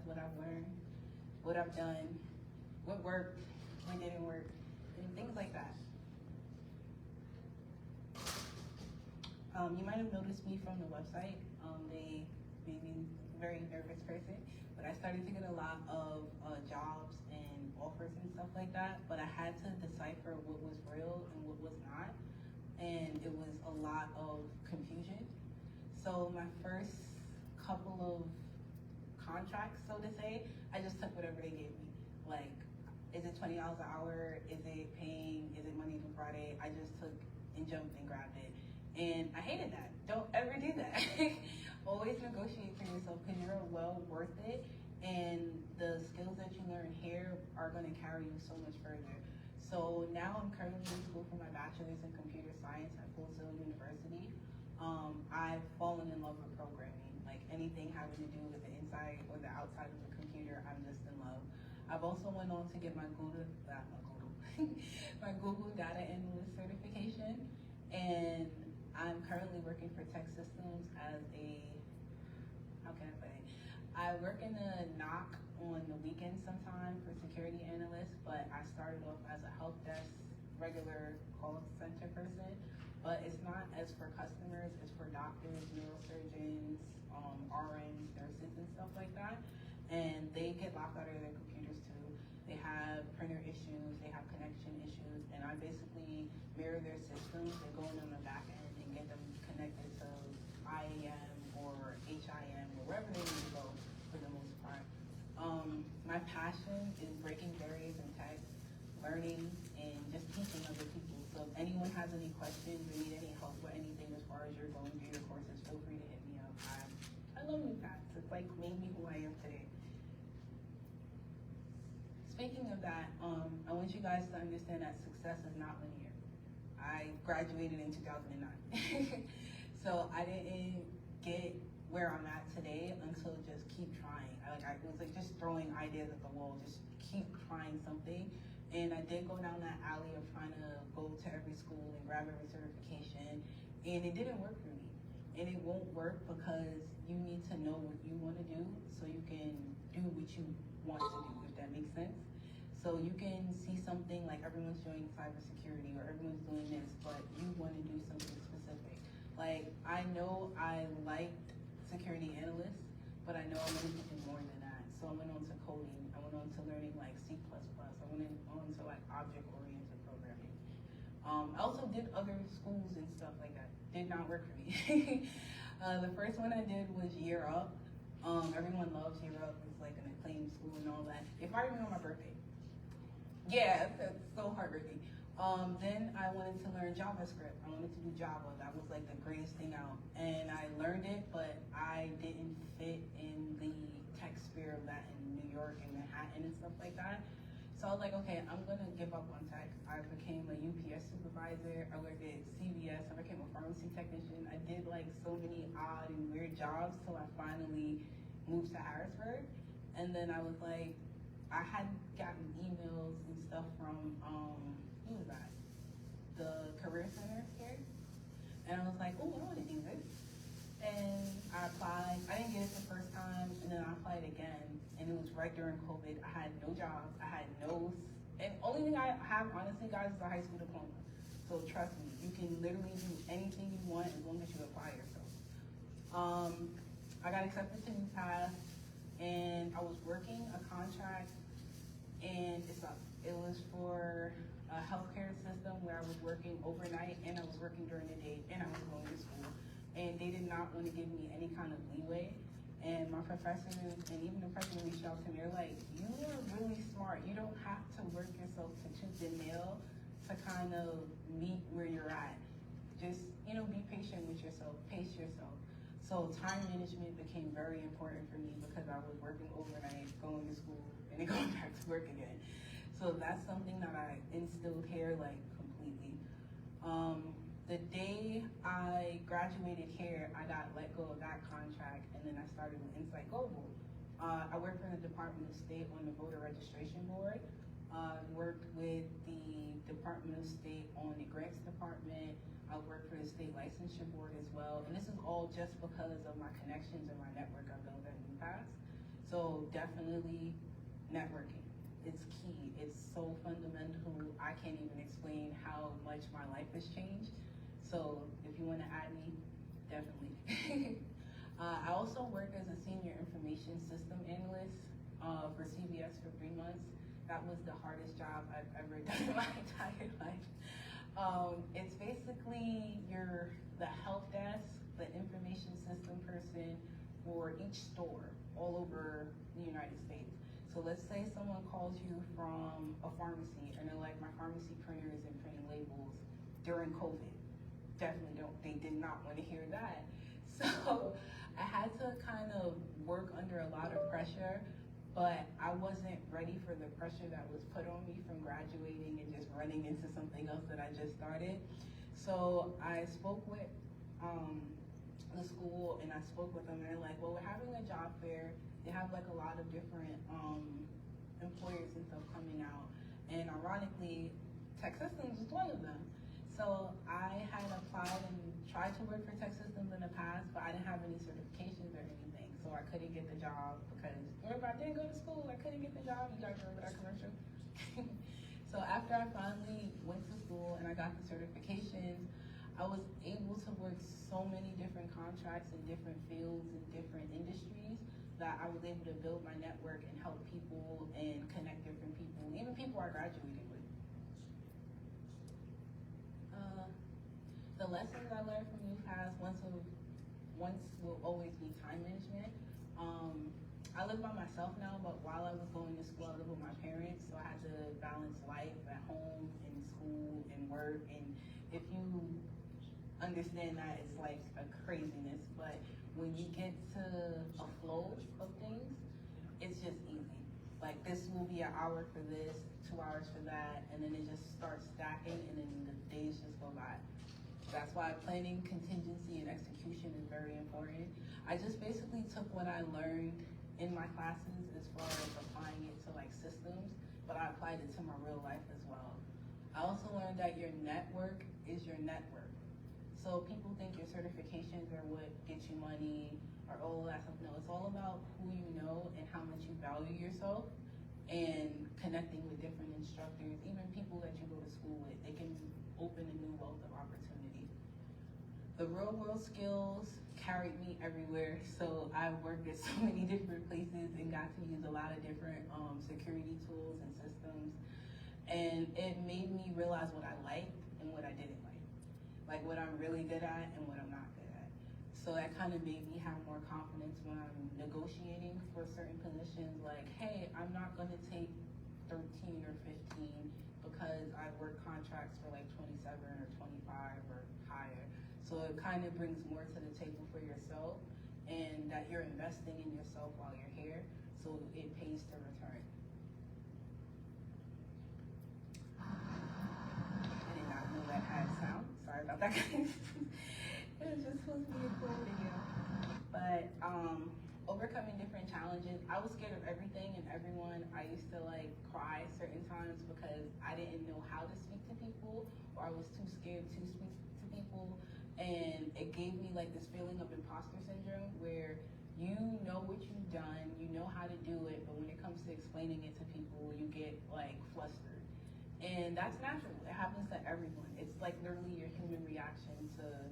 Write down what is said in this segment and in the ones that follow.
what I've learned, what I've done, what worked, what didn't work, and things like that. You might have noticed me from the website. They made me a very nervous person, but I started to get a lot of jobs and offers and stuff like that, but I had to decipher what was real and what was not, and it was a lot of confusion. So my first couple of contracts, so to say, I just took whatever they gave me. Like, is it $20 an hour? Is it paying? Is it Monday through Friday? I just took and jumped and grabbed it. And I hated that. Don't ever do that. Always negotiate for yourself because you're well worth it. And the skills that you learn here are going to carry you so much further. So now I'm currently in school for my bachelor's in computer science at Full Sail University. I've fallen in love with programming. Like anything having to do with the inside or the outside of the computer, I'm just in love. I've also went on to get my my Google Data Analyst certification, and I'm currently working for Tech Systems as a, how can I say? I work in the NOC on the weekends sometime for security analysts, but I started off as a help desk, regular call center person, but it's not as for customers, it's for doctors, neurosurgeons, RNs, nurses, and stuff like that. And they get locked out of their computers too. They have printer issues, they have connection issues, and I basically mirror their systems and go in on the back end and get them connected to IAM or HIM or wherever they need to go for the most part. My passion is breaking barriers in tech, learning, and just teaching other people. So if anyone has any questions or need any help with anything as far as you're going through your courses, feel free to hit me up. I love NuPaths. It's like made me who I am today. Speaking of that, I want you guys to understand that success is not linear. I graduated in 2009. So I didn't get where I'm at today until just keep trying. I was like just throwing ideas at the wall, just keep trying something. And I did go down that alley of trying to go to every school and grab every certification, and it didn't work for me. And it won't work because you need to know what you want to do so you can do what you want to do, if that makes sense. So you can see something like everyone's doing cybersecurity or everyone's doing this, but you want to do something specific. Like, I know I liked security analysts, but I know I wanted to do more than that. So I went on to coding. I went on to learning like C++. I went on to like object-oriented programming. I also did other schools and stuff like that. Did not work for me. The first one I did was Year Up. Everyone loves Year Up. It's like an acclaimed school and all that. It probably me on my birthday. Yeah, that's so heartbreaking. Then I wanted to learn JavaScript. I wanted to do Java. That was like the greatest thing out. And I learned it, but I didn't fit in the tech sphere of that in New York and Manhattan and stuff like that. So I was like, okay, I'm gonna give up on tech. I became a UPS supervisor. I worked at CVS. I became a pharmacy technician. I did like so many odd and weird jobs till I finally moved to Harrisburg. And then I was like, I had gotten emails and stuff from, who was that? The Career Center here. And I was like, oh, I want to do this. And I applied. I didn't get it the first time, and then I applied again. And it was right during COVID. I had no jobs. I had no, and only thing I have, honestly, guys, is a high school diploma. So trust me, you can literally do anything you want as long as you apply yourself. I got accepted to NuPaths, and I was working a contract, and it sucked. It was for a healthcare system where I was working overnight, and I was working during the day, and I was going to school. And they did not want to give me any kind of leeway. And my professors and even the president reached out to me. They're like, you are really smart. You don't have to work yourself to tooth and nail to kind of meet where you're at. Just, be patient with yourself, pace yourself. So time management became very important for me because I was working overnight, going to school, and then going back to work again. So that's something that I instilled here, like, completely. The day I graduated here, I got let go of that contract, and then I started with Insight Global. I worked for the Department of State on the voter registration board. Worked with the Department of State on the grants department. I worked for the state licensure board as well. And this is all just because of my connections and my network I built at NuPaths. So definitely networking. It's key. It's so fundamental. I can't even explain how much my life has changed. So if you want to add me, definitely. I also work as a senior information system analyst for CVS for 3 months. That was the hardest job I've ever done in my entire life. It's basically the help desk, the information system person for each store all over the United States. So let's say someone calls you from a pharmacy and they're like, my pharmacy printer isn't printing labels during COVID. Definitely they did not want to hear that. So I had to kind of work under a lot of pressure, but I wasn't ready for the pressure that was put on me from graduating and just running into something else that I just started. So I spoke with the school and I spoke with them and they're like, well, we're having a job fair. They have like a lot of different employers and stuff coming out. And ironically, Tech Systems was one of them. So I had applied and tried to work for Tech Systems in the past, but I didn't have any certifications or anything. So I couldn't get the job because, remember, I didn't go to school, I couldn't get the job. You guys remember that commercial? So after I finally went to school and I got the certifications, I was able to work so many different contracts in different fields and different industries that I was able to build my network and help people and connect different people, even people I graduated with. The lessons I learned from NuPaths, once will always be time management. I live by myself now, but while I was going to school, I lived with my parents, so I had to balance life at home and school and work. And if you understand that, it's like a craziness, but when you get to a flow of things, it's just easy. Like, this will be an hour for this, 2 hours for that, and then it just starts stacking, and then the days just go by. That's why planning, contingency, and execution is very important. I just basically took what I learned in my classes as far as applying it to like systems, but I applied it to my real life as well. I also learned that your network is your network. So people think your certifications are what gets you money or all that stuff. No, it's all about who you know and how much you value yourself and connecting with different instructors, even people that you go to school with. They can open a new wealth of opportunity. The real world skills carried me everywhere. So I worked at so many different places and got to use a lot of different security tools and systems. And it made me realize what I liked and what I didn't like what I'm really good at and what I'm not good at. So that kind of made me have more confidence when I'm negotiating for certain positions, like, hey, I'm not gonna take 13 or 15 because I work contracts for like 27 or 25 or higher. So it kind of brings more to the table for yourself and that you're investing in yourself while you're here, so it pays to return. I did not know that had sound. Sorry about that, guys. It was just supposed to be a cool video. But overcoming different challenges, I was scared of everything and everyone. I used to like cry certain times because I didn't know how to speak to people, or I was too scared to speak to people. And it gave me like this feeling of imposter syndrome where you know what you've done, you know how to do it, but when it comes to explaining it to people, you get like flustered. And that's natural. It happens to everyone. It's like literally your human reaction to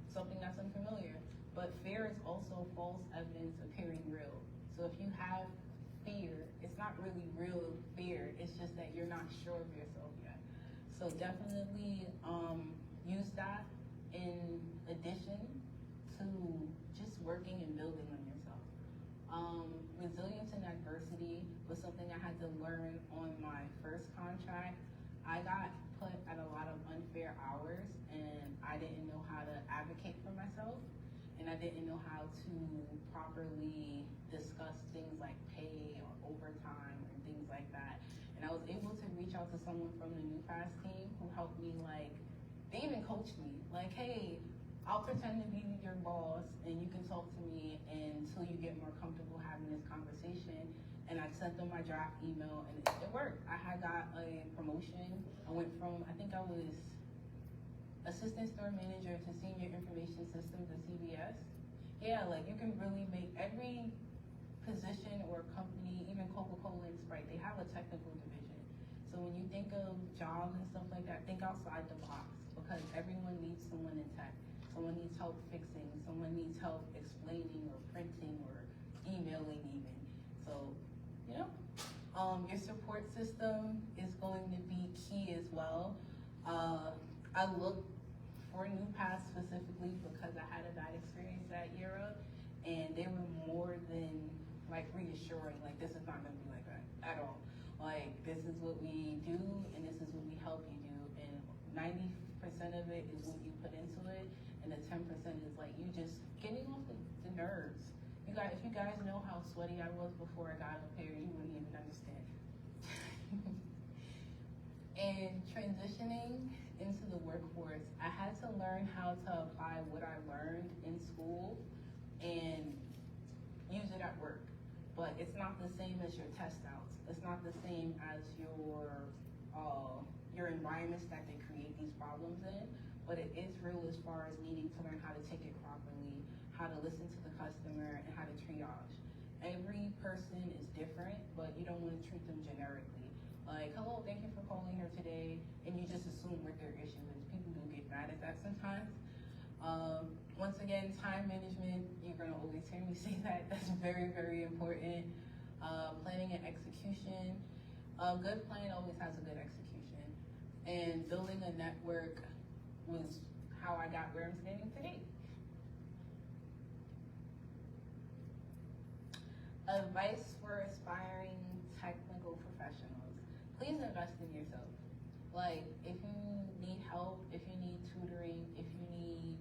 something that's unfamiliar. But fear is also false evidence appearing real. So if you have fear, it's not really real fear. It's just that you're not sure of yourself yet. So definitely use that in addition to just working and building on yourself. Resilience and adversity was something I had to learn on my first contract. I got put at a lot of unfair hours and I didn't know how to advocate for myself, and I didn't know how to properly discuss things like pay or overtime and things like that. And I was able to reach out to someone from the NuPaths team who helped me, like, they even coached me, like, hey, I'll pretend to be your boss and you can talk to me until you get more comfortable having this conversation. And I sent them my draft email and it worked. I had got a promotion. I went from, I think I was assistant store manager to senior information systems at CVS. Yeah, like you can really make every position or company, even Coca-Cola and Sprite, they have a technical division. So when you think of jobs and stuff like that, think outside the box, because everyone needs someone in tech. Someone needs help fixing, someone needs help explaining or printing or emailing even. So, you know, your support system is going to be key as well. I look for NuPaths specifically because I had a bad experience at Europe, and they were more than like reassuring, like this is not gonna be like that at all. Like this is what we do and this is what we help you do, and 90% of it is what you put into it, and the 10% is like you just getting off the nerves. You guys, if you guys know how sweaty I was before I got up here, you wouldn't even understand. And transitioning into the workforce, I had to learn how to apply what I learned in school and use it at work. But it's not the same as your test outs. It's not the same as your environments that they create these problems in. But it is real as far as needing to learn how to take it properly, how to listen to the customer, and how to triage. Every person is different, but you don't want to treat them generically. Like, hello, thank you for calling here today, and you just assume what their issue is. People do get mad at that sometimes. Once again, time management, you're gonna always hear me say that. That's very, very important. Planning and execution. A good plan always has a good execution. And building a network was how I got where I'm standing today. Advice for aspiring technical professionals. Please invest in yourself. Like, if you need help, if you need tutoring, if you need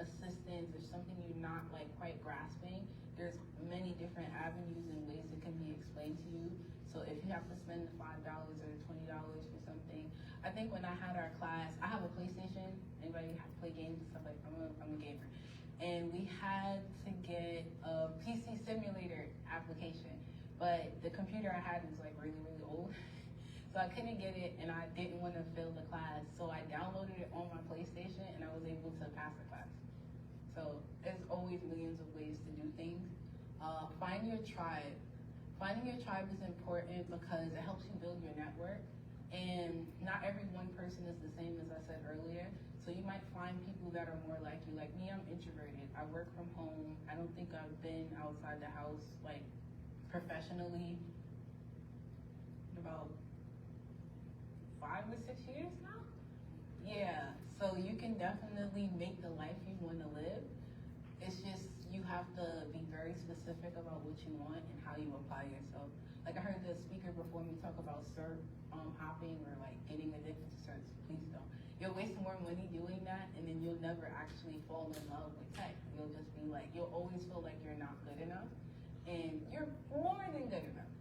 assistance, if something you're not like quite grasping, there's many different avenues and ways it can be explained to you. So if you have to spend $5 or $20 for something, I think when I had our class, I have a PlayStation. Anybody play games and stuff like that? I'm a gamer. And we had to get a PC simulator application, but the computer I had was like really, really old. So I couldn't get it, and I didn't want to fail the class. So I downloaded it on my PlayStation, and I was able to pass the class. So there's always millions of ways to do things. Find your tribe. Finding your tribe is important because it helps you build your network. And not every one person is the same, as I said earlier. So you might find people that are more like you. Like me, I'm introverted. I work from home. I don't think I've been outside the house, like, professionally in about 5 or 6 years now. Yeah, so you can definitely make the life you want to live. It's just you have to be very specific about what you want and how you apply yourself. Like I heard the speaker before me talk about cert hopping or like getting addicted to certs. Please don't. You'll waste more money doing that, and then you'll never actually fall in love with tech. You'll just be like, you'll always feel like you're not good enough, and you're more than good enough.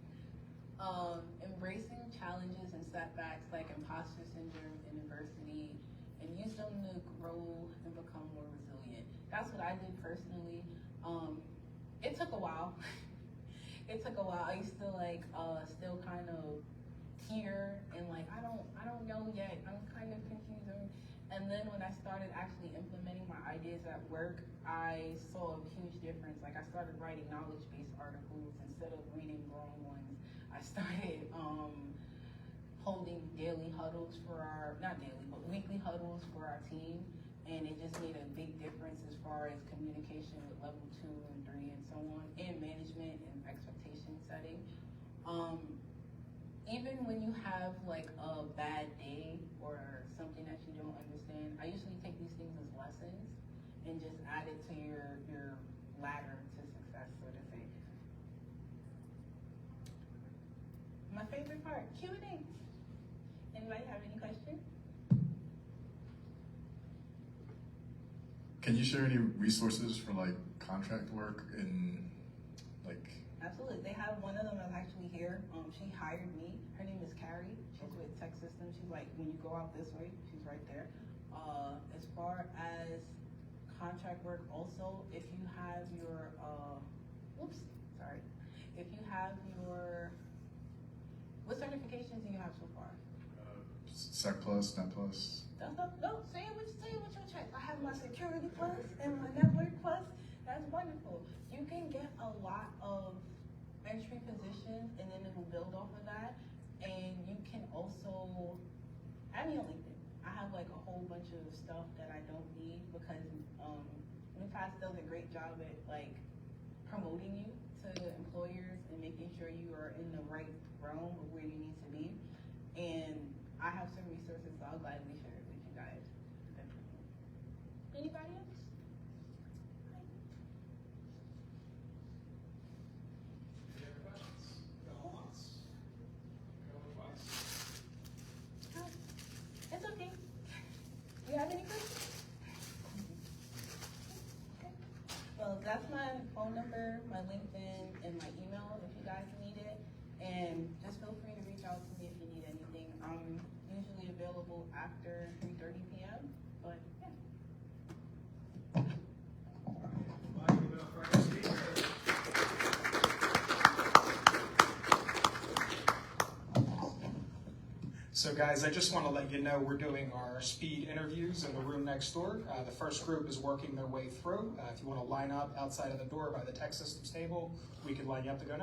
Embracing challenges and setbacks like imposter syndrome and adversity, and use them to grow and become more resilient. That's what I did personally. It took a while. It took a while. I used to like still kind of teeter and like I don't know yet. I'm kind of confused. And then when I started actually implementing my ideas at work, I saw a huge difference. Like I started writing knowledge-based articles instead of reading wrong ones. I started holding daily huddles for weekly huddles for our team, and it just made a big difference as far as communication with level 2 and 3 and so on, and management and expectation setting. Even when you have like a bad day or something that you don't understand, I usually take these things as lessons and just add it to your ladder to success, so to say. My favorite part, Q&A. Anybody have any questions? Can you share any resources for like contract work and like? Absolutely. They have one of them that's actually here. She hired me. Her name is Carrie. She's with Tech Systems. She's like, when you go out this way, she's right there. As far as contract work, also, if you have your, if you have your, what certifications do you have so far? Sec Plus, Net Plus. No, say it with your check. I have my Security Plus and my Network Plus. That's wonderful. You can get a lot of entry positions, and then it will build off of that. And you can also add me on LinkedIn. I have like a whole bunch of stuff that I don't need because NuPaths does a great job at like promoting you to employers and making sure you are in the right realm of where you need to be. And I have some resources, so I'll gladly share it with you guys. Anybody else? Any other questions? Going once? Going twice? It's okay. Do you have any questions? Okay. Well, that's my phone number, my LinkedIn, and my email if you guys need it. And just feel free to reach out to me if you need anything. I'm usually available after 3:30 p.m. But yeah. Mike, you will for our speaker. So guys, I just want to let you know we're doing our speed interviews in the room next door. The first group is working their way through. If you want to line up outside of the door by the tech systems table, we can line you up to go next.